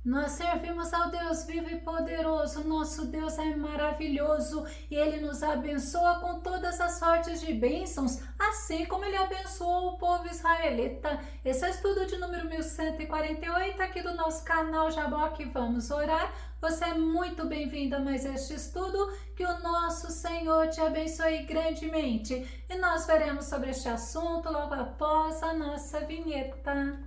Nós servimos ao Deus vivo e poderoso, nosso Deus é maravilhoso e Ele nos abençoa com todas as sortes de bênçãos, assim como Ele abençoou o povo israelita. Esse é o estudo de número 1148 aqui do nosso canal Jaboque. Vamos orar? Você é muito bem-vindo a mais este estudo, que o nosso Senhor te abençoe grandemente. E nós veremos sobre este assunto logo após a nossa vinheta.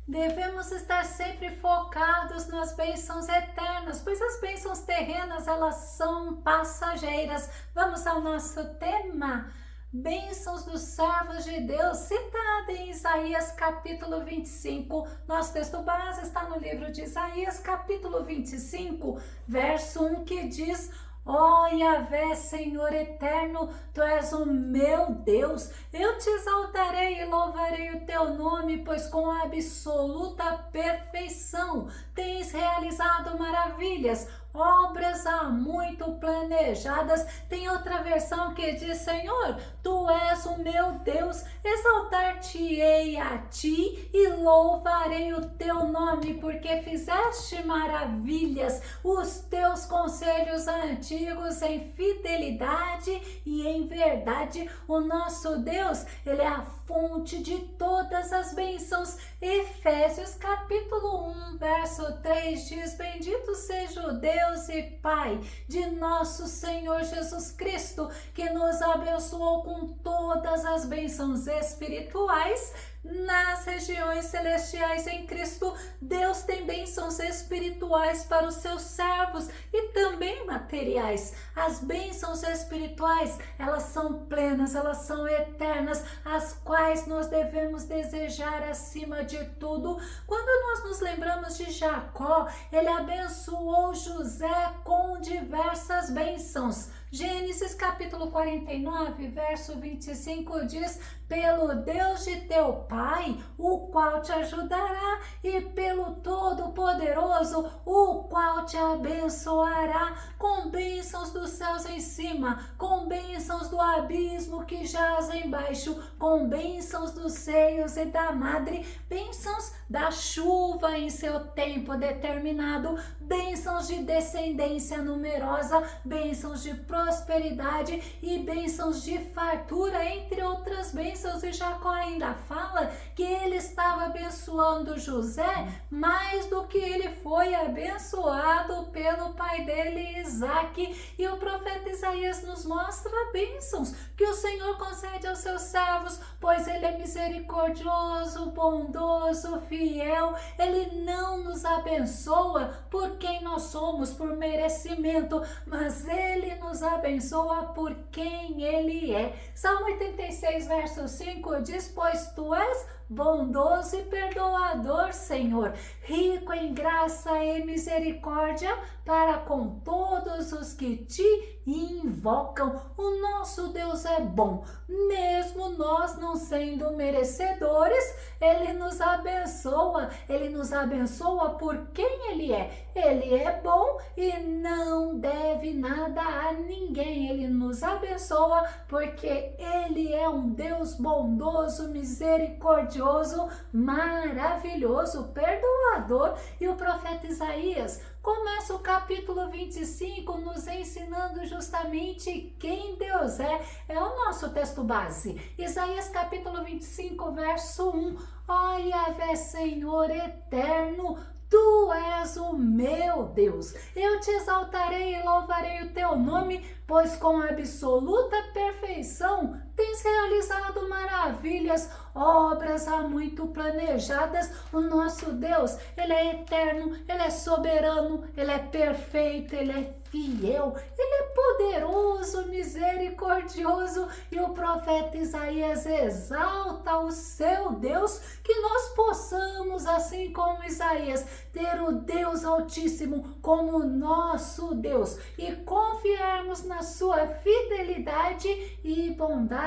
Devemos estar sempre focados nas bênçãos eternas, pois as bênçãos terrenas, elas são passageiras. Vamos ao nosso tema: bênçãos dos servos de Deus, citada em Isaías capítulo 25. Nosso texto base está no livro de Isaías capítulo 25, verso 1, que diz: ó Yahvé, Senhor eterno, Tu és o meu Deus, eu te exaltarei e louvarei o Teu nome, pois com absoluta perfeição tens realizado maravilhas, obras há muito planejadas. Tem outra versão que diz: Senhor, Tu és o meu Deus, exaltar-te-ei a Ti e louvarei o Teu nome, porque fizeste maravilhas, os Teus conselhos antigos em fidelidade e em verdade. O nosso Deus, Ele é a fonte de todas as bênçãos. Efésios capítulo 1, verso 3 diz: bendito seja o Deus e Pai de nosso Senhor Jesus Cristo, que nos abençoou com todas as bênçãos espirituais nas regiões celestiais em Cristo. Deus tem bênçãos espirituais para os seus servos e também materiais. As bênçãos espirituais, elas são plenas, elas são eternas, as quais nós devemos desejar acima de tudo. Quando nós nos lembramos de Jacó, ele abençoou José com diversas bênçãos. Gênesis capítulo 49, verso 25 diz: pelo Deus de teu pai, o qual te ajudará, e pelo Todo-Poderoso, o qual te abençoará, com bênçãos dos céus em cima, com bênçãos do abismo que jaz embaixo, com bênçãos dos seios e da madre, bênçãos da chuva em seu tempo determinado, bênçãos de descendência numerosa, bênçãos de prosperidade e bênçãos de fartura, entre outras bênçãos. E Jacó ainda fala que ele estava abençoando José mais do que ele foi abençoado pelo pai dele, Isaque. E o profeta Isaías nos mostra bênçãos que o Senhor concede aos seus servos, pois ele é misericordioso, bondoso, fiel. Ele não nos abençoa por quem nós somos, por merecimento, mas ele nos abençoa por quem ele é. Salmo 86, verso 5 diz: pois tu és bondoso e perdoador, Senhor, rico em graça e misericórdia para com todos os que te invocam. O nosso Deus é bom, mesmo nós não sendo merecedores, Ele nos abençoa por quem Ele é. Ele é bom e não deve nada a ninguém. Ele nos abençoa porque Ele é um Deus bondoso, misericordioso, maravilhoso, perdoador. E o profeta Isaías começa o capítulo 25 nos ensinando justamente quem Deus é. É o nosso texto base. Isaías capítulo 25, verso 1. Ó Yahvé, Senhor eterno, Tu és o meu Deus, eu te exaltarei e louvarei o teu nome, pois com absoluta perfeição tens realizado maravilhas, obras há muito planejadas. O nosso Deus, Ele é eterno, Ele é soberano, Ele é perfeito, Ele é fiel, Ele é poderoso, misericordioso. E o profeta Isaías exalta o seu Deus, que nós possamos, assim como Isaías, ter o Deus Altíssimo como nosso Deus e confiarmos na sua fidelidade e bondade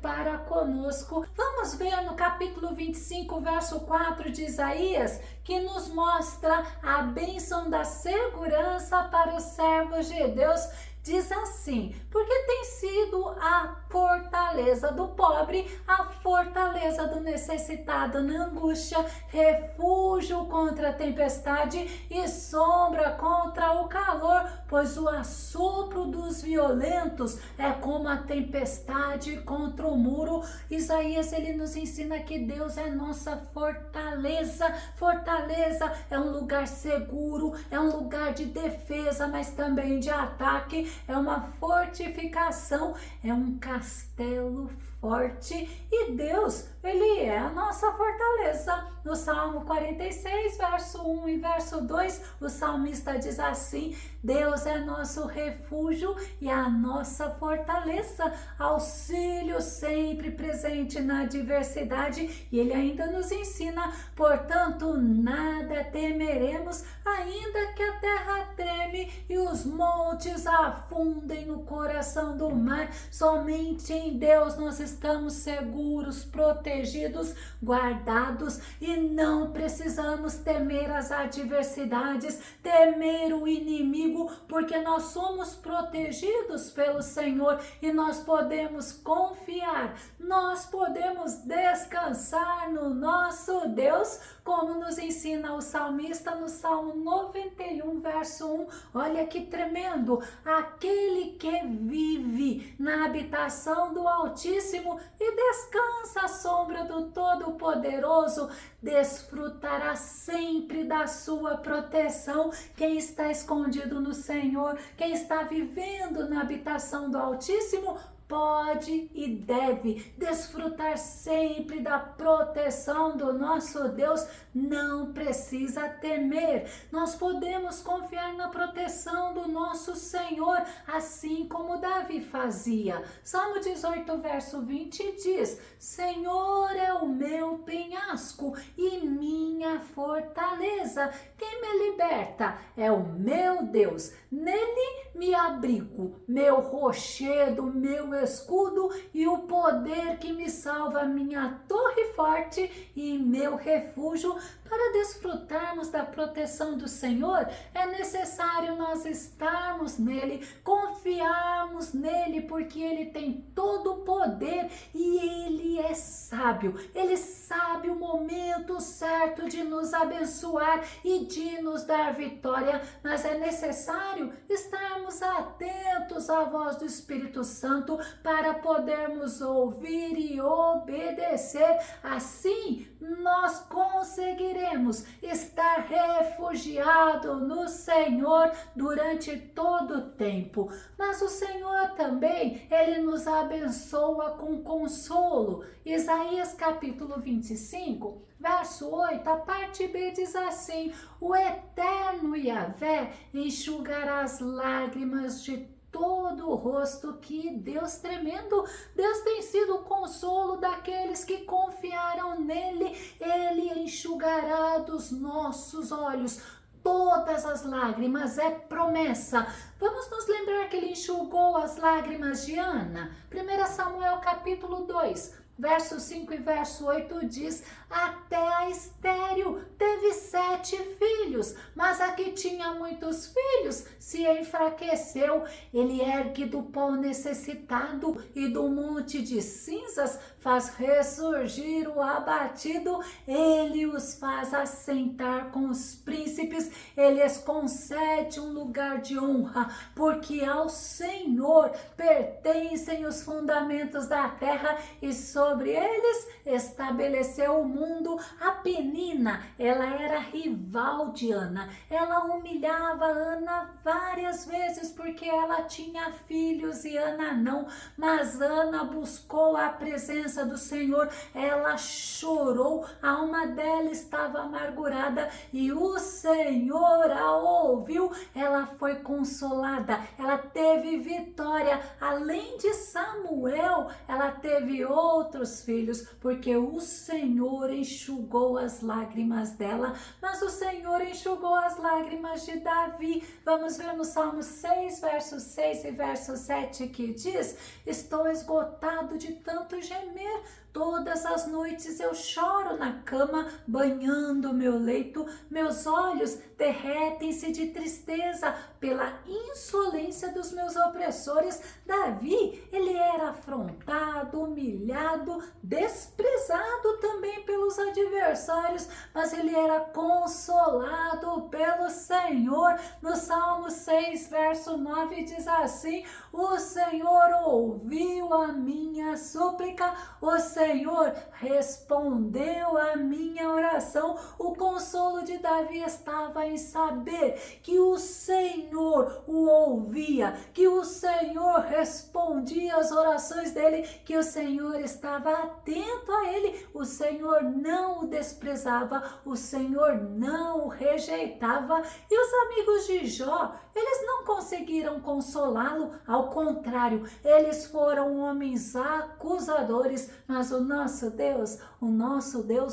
para conosco. Vamos ver no capítulo 25, verso 4 de Isaías, que nos mostra a bênção da segurança para os servos de Deus. diz assim: porque tem sido a fortaleza do pobre, a fortaleza do necessitado na angústia, refúgio contra a tempestade e sombra contra o calor, pois o assopro dos violentos é como a tempestade contra o muro. Isaías, ele nos ensina que Deus é nossa fortaleza. Fortaleza é um lugar seguro, é um lugar de defesa, mas também de ataque, é uma fortificação, é um castelo forte, e Deus, ele é a nossa fortaleza. No Salmo 46, verso 1 e verso 2, o salmista diz assim: Deus é nosso refúgio e a nossa fortaleza, auxílio sempre presente na adversidade. E ele ainda nos ensina: portanto, nada temeremos, ainda que a terra treme e os montes afundem no coração do mar. Somente em Deus nós estamos seguros, protegidos, guardados, e não precisamos temer as adversidades, temer o inimigo, porque nós somos protegidos pelo Senhor e nós podemos confiar, nós podemos descansar no nosso Deus, como nos ensina o salmista no Salmo 91, verso 1. Olha que tremendo: aquele que vive na habitação do Altíssimo e descansa à sombra do Todo-Poderoso, desfrutará sempre da sua proteção. Quem está escondido no Senhor, quem está vivendo na habitação do Altíssimo, pode e deve desfrutar sempre da proteção do nosso Deus, não precisa temer. Nós podemos confiar na proteção do nosso Senhor, assim como Davi fazia. Salmo 18, verso 20 diz: Senhor é o meu penhasco e minha fortaleza, quem me liberta é o meu Deus, nele me abrigo, meu rochedo, meu escudo e o poder que me salva, minha torre forte e meu refúgio. Para desfrutarmos da proteção do Senhor, é necessário nós estarmos nele, confiarmos nele, porque ele tem todo o poder e ele é sábio. Ele sabe o momento certo de nos abençoar e de nos dar vitória, mas é necessário estarmos atentos à voz do Espírito Santo para podermos ouvir e obedecer. Assim, nós conseguiremos estar refugiado no Senhor durante todo o tempo. Mas o Senhor também, ele nos abençoa com consolo. Isaías capítulo 25, verso 8, a parte B diz assim: o eterno Yahvé enxugará as lágrimas de todo o rosto. Que Deus tremendo! Deus tem sido o consolo daqueles que confiaram nele. Ele enxugará dos nossos olhos todas as lágrimas, é promessa. Vamos nos lembrar que ele enxugou as lágrimas de Ana. 1 Samuel capítulo 2, verso 5 e verso 8 diz: até a estéril teve 7 filhos, mas a que tinha muitos filhos se enfraqueceu. Ele ergue do pó necessitado e do monte de cinzas faz ressurgir o abatido. Ele os faz assentar com os príncipes, ele lhes concede um lugar de honra, porque ao Senhor pertencem os fundamentos da terra e sobre eles estabeleceu o mundo. A Penina, ela era rival de Ana, ela humilhava Ana várias vezes porque ela tinha filhos e Ana não, mas Ana buscou a presença do Senhor, ela chorou, a alma dela estava amargurada e o Senhor a ouviu, ela foi consolada, ela teve vitória. Além de Samuel, ela teve outros filhos, porque o Senhor enxugou as lágrimas dela. Mas o Senhor enxugou as lágrimas de Davi. Vamos ver no Salmo 6, verso 6 e verso 7, que diz: estou esgotado de tanto gemer, todas as noites eu choro na cama, banhando meu leito, meus olhos derretem-se de tristeza, pela insolência dos meus opressores. Davi, ele era afrontado, humilhado, desprezado também pelos adversários, mas ele era consolado pelo Senhor. No Salmo 6, verso 9, diz assim: o Senhor ouviu a minha súplica, o Senhor respondeu a minha oração. O consolo de Davi estava em saber que o Senhor o ouvia, que o Senhor respondia às orações dele, que o Senhor estava atento a ele, o Senhor não o desprezava, o Senhor não o rejeitava. E os amigos de Jó, eles não conseguiram consolá-lo, ao contrário, eles foram homens acusadores, mas o nosso Deus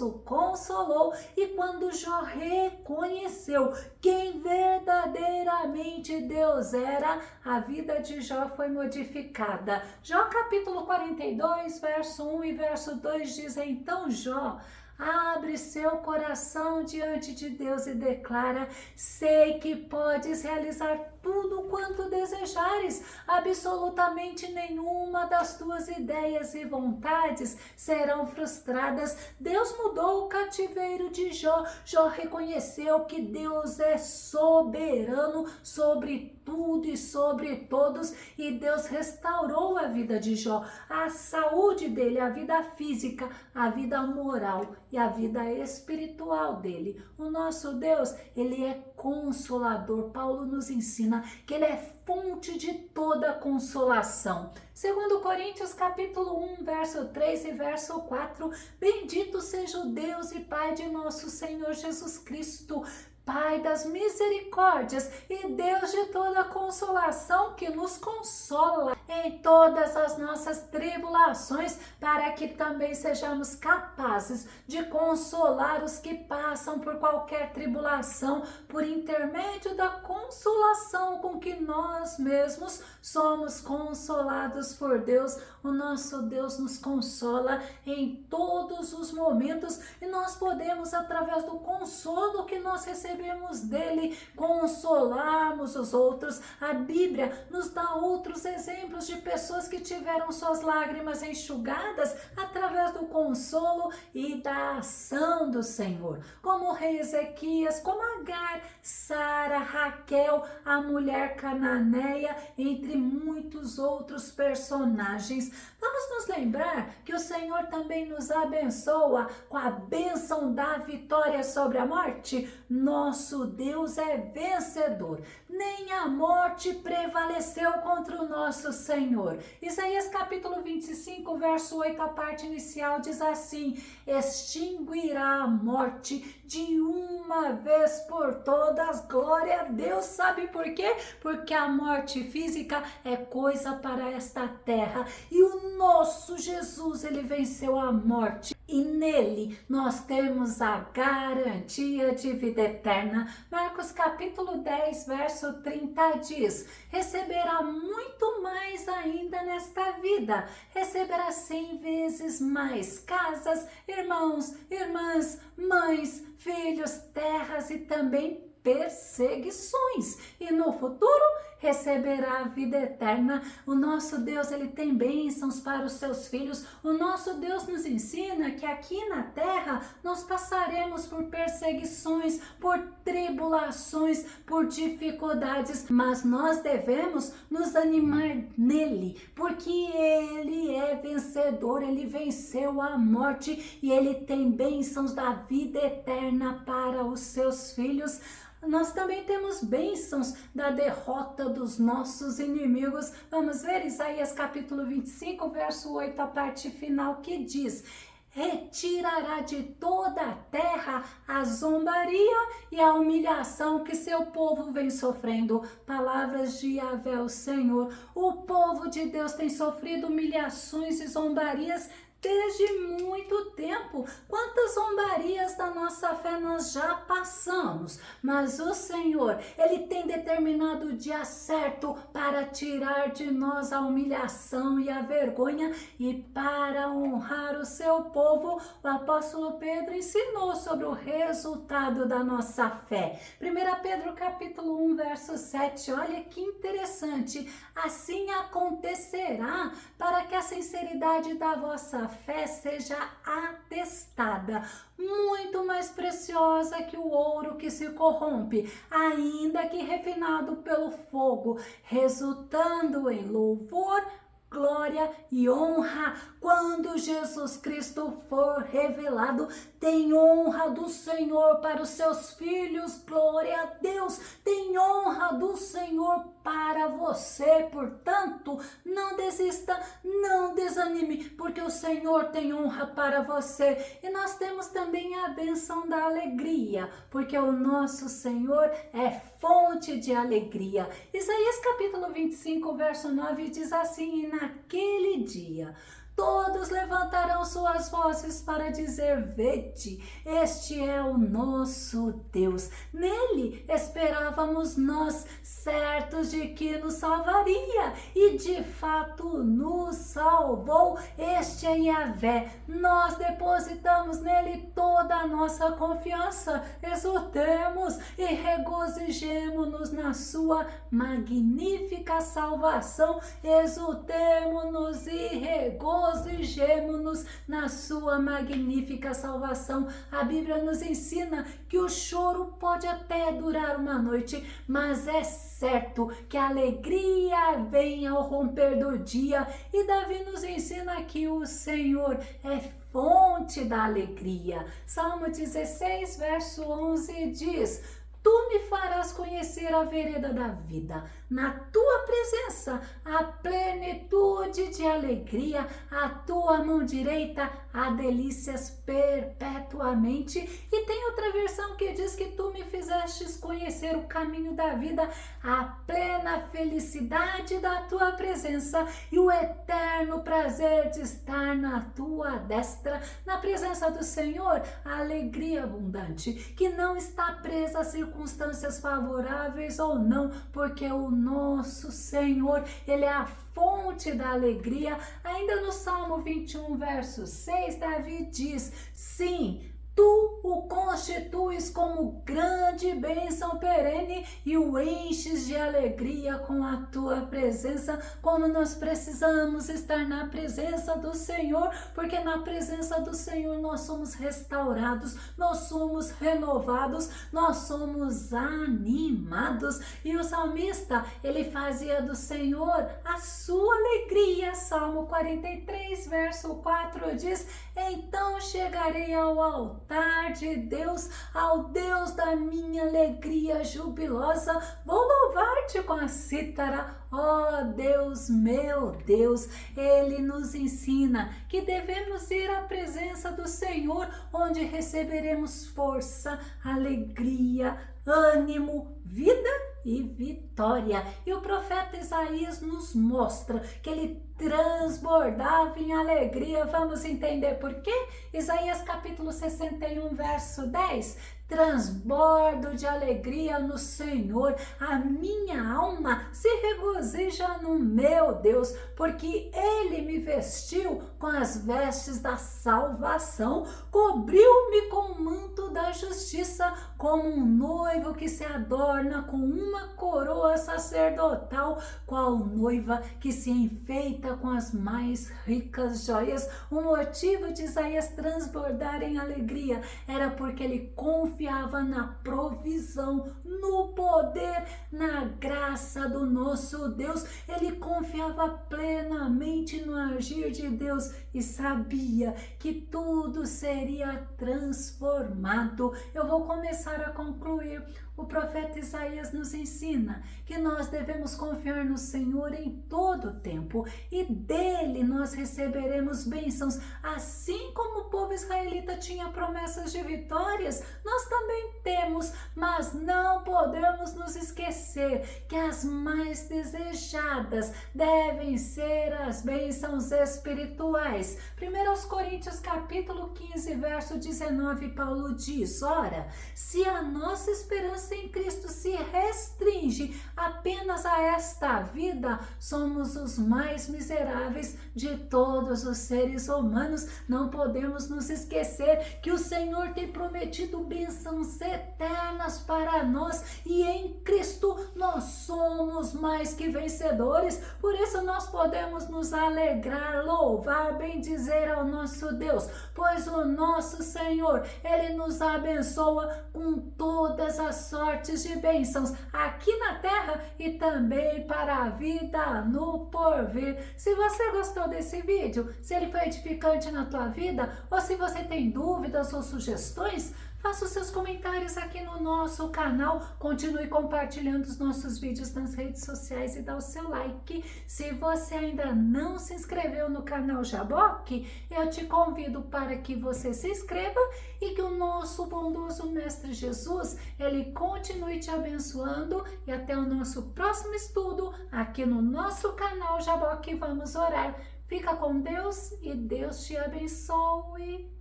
o consolou. E quando Jó reconheceu quem verdadeiramente Deus era, a vida de Jó foi modificada. Jó capítulo 42, verso 1 e verso 2 diz: então Jó abre seu coração diante de Deus e declara: sei que podes realizar tudo quanto desejares, absolutamente nenhuma das tuas ideias e vontades serão frustradas. Deus mudou o cativeiro de Jó. Jó reconheceu que Deus é soberano sobre tudo e sobre todos, e Deus restaurou a vida de Jó, a saúde dele, a vida física, a vida moral e a vida espiritual dele. O nosso Deus, ele é consolador. Paulo nos ensina que ele é fonte de toda consolação. Segundo Coríntios capítulo 1, verso 3 e verso 4, bendito seja o Deus e Pai de nosso Senhor Jesus Cristo, Pai das misericórdias e Deus de toda consolação, que nos consola em todas as nossas tribulações, para que também sejamos capazes de consolar os que passam por qualquer tribulação, por intermédio da consolação com que nós mesmos somos consolados por Deus. O nosso Deus nos consola em todos os momentos, e nós podemos, através do consolo que nós recebemos dele, consolarmos os outros. A Bíblia nos dá outros exemplos de pessoas que tiveram suas lágrimas enxugadas através do consolo e da ação do Senhor, como o rei Ezequias, como Agar, Sara, Raquel, a mulher cananeia, entre muitos outros personagens. Vamos nos lembrar que o Senhor também nos abençoa com a bênção da vitória sobre a morte. Nosso Deus é vencedor, nem a morte prevaleceu contra o nosso Senhor. Isaías capítulo 25, verso 8, a parte inicial diz assim: extinguirá a morte de uma vez por todas. Glória a Deus. Sabe por quê? Porque a morte física é coisa para esta terra, e o nosso Jesus, ele venceu a morte, e nele nós temos a garantia de vida eterna. Marcos capítulo 10, verso 30 diz: receberá muito mais ainda nesta vida, receberá 100 vezes mais casas, irmãos, irmãs, mães, filhos, terras e também perseguições, e no futuro receberá a vida eterna. O nosso Deus, ele tem bênçãos para os seus filhos. O nosso Deus nos ensina que aqui na terra nós passaremos por perseguições, por tribulações, por dificuldades, mas nós devemos nos animar nele, porque ele é vencedor, ele venceu a morte e ele tem bênçãos da vida eterna para os seus filhos. Nós também temos bênçãos da derrota dos nossos inimigos. Vamos ver Isaías capítulo 25, verso 8, a parte final, que diz: retirará de toda a terra a zombaria e a humilhação que seu povo vem sofrendo. Palavras de Yahvé, o Senhor. O povo de Deus tem sofrido humilhações e zombarias desde muito tempo. Quantas zombarias da nossa fé nós já passamos, mas o Senhor, Ele tem determinado o dia certo para tirar de nós a humilhação e a vergonha, e para honrar o seu povo, o apóstolo Pedro ensinou sobre o resultado da nossa fé. 1 Pedro capítulo 1, verso 7, olha que interessante. Assim acontecerá para que a sinceridade da vossa fé seja atestada, muito mais preciosa que o ouro que se corrompe, ainda que refinado pelo fogo, resultando em louvor, glória e honra quando Jesus Cristo for revelado. Tem honra do Senhor para os seus filhos, glória a Deus, tem honra do Senhor para você. Portanto, não desista, não desanime, porque o Senhor tem honra para você. E nós temos também a bênção da alegria, porque o nosso Senhor é fonte de alegria. Isaías capítulo 25, verso 9 diz assim: e naquele dia todos levantarão suas vozes para dizer: vede, este é o nosso Deus. Nele esperávamos nós, certos de que nos salvaria, e de fato nos salvou. Este é Yahvé. Nós depositamos nele toda a nossa confiança. Exultemos e regozijemo-nos na sua magnífica salvação. Exultemo-nos e regozijemo-nos na sua magnífica salvação. A Bíblia nos ensina que o choro pode até durar uma noite, mas é certo que a alegria vem ao romper do dia. E Davi nos ensina que o Senhor é fonte da alegria. Salmo 16, verso 11 diz: tu me farás conhecer a vereda da vida. Na tua presença, a plenitude de alegria. A tua mão direita há delícias perpetuamente. E tem outra versão que diz que tu me fizestes conhecer o caminho da vida, a plena felicidade da tua presença e o eterno prazer de estar na tua destra. Na presença do Senhor, a alegria abundante, que não está presa a circunstâncias favoráveis ou não, porque o nosso Senhor, Ele é a fonte da alegria. Ainda no Salmo 21, verso 6, Davi diz: sim, tu o constituis como grande bênção perene e o enches de alegria com a tua presença. Quando nós precisamos estar na presença do Senhor, porque na presença do Senhor nós somos restaurados, nós somos renovados, nós somos animados. E o salmista, ele fazia do Senhor a sua alegria. Salmo 43, verso 4 diz: então chegarei ao altar de Deus, ao Deus da minha alegria jubilosa. Vou louvar-te com a cítara, ó Deus, meu Deus. Ele nos ensina que devemos ir à presença do Senhor, onde receberemos força, alegria, ânimo, vida e vitória. E o profeta Isaías nos mostra que ele transbordava em alegria. Vamos entender por quê? Isaías capítulo 61, verso 10. Transbordo de alegria no Senhor, a minha alma se regozija no meu Deus, porque Ele me vestiu com as vestes da salvação, cobriu-me com o manto da justiça, como um noivo que se adorna com uma coroa sacerdotal, qual noiva que se enfeita com as mais ricas joias. O motivo de Isaías transbordar em alegria era porque ele confiava na provisão, no poder, na graça do nosso Deus. Ele confiava plenamente no agir de Deus e sabia que tudo seria transformado. Eu vou começar a concluir. o profeta Isaías nos ensina que nós devemos confiar no Senhor em todo o tempo e dele nós receberemos bênçãos. Assim como o povo israelita tinha promessas de vitórias, nós também temos, mas não podemos nos esquecer que as mais desejadas devem ser as bênçãos espirituais. 1 Coríntios capítulo 15, verso 19, Paulo diz: ora, se a nossa esperança em Cristo se restringe apenas a esta vida, somos os mais miseráveis de todos os seres humanos. Não podemos nos esquecer que o Senhor tem prometido bênçãos eternas para nós e em Cristo nós somos mais que vencedores. Por isso nós podemos nos alegrar, louvar, bendizer ao nosso Deus, pois o nosso Senhor, Ele nos abençoa com todas as sortes de bênçãos aqui na terra e também para a vida no porvir. Se você gostou desse vídeo, se ele foi edificante na tua vida, ou se você tem dúvidas ou sugestões, faça os seus comentários aqui no nosso canal, continue compartilhando os nossos vídeos nas redes sociais e dá o seu like. Se você ainda não se inscreveu no canal Jaboque, eu te convido para que você se inscreva e que o nosso bondoso Mestre Jesus, ele continue te abençoando e até o nosso próximo estudo aqui no nosso canal Jaboque. Vamos orar. Fica com Deus e Deus te abençoe.